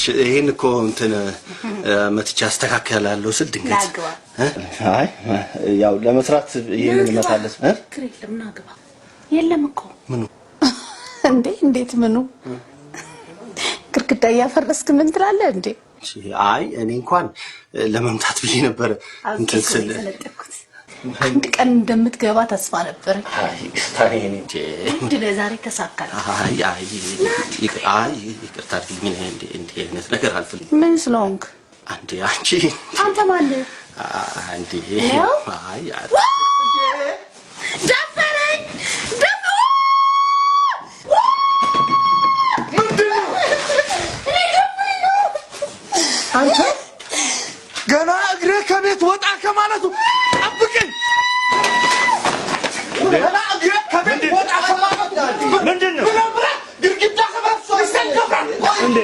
በእናትሽ ይሄን እኮ እንትን መትቻ አስተካክላለሁ ስል ድንገት አይ ያው ለመስራት ይሄንን መታለስ ክሬም ናግባ የለም እኮ ምኑ እንዴት ምኑ ግርግዳ ያፈረስክ ምን ትላለህ እንዴ አይ እኔ እንኳን ለመምታት ብዬ ነበር እንትን ስል አንድ ቀን እንደምትገባ ተስፋ ነበር አይ ታሪክ እንዴ ለዛሬ ተሳካለ አይ ይቅርታ አድርግልኝ እንዴ አይነት ነገር አልፈልግም ምን ስለሆንክ አንተ ማለት አንዴ አይ ደፈረኝ አንተ ገና እግሬ ከቤት ወጣ ከማለቱ አብቀኝ ገና እግሬ ከቤት ወጣ ከማለቱ ምንድነው ግርግዳ ከበርሶ ይሰንከፋል እንዴ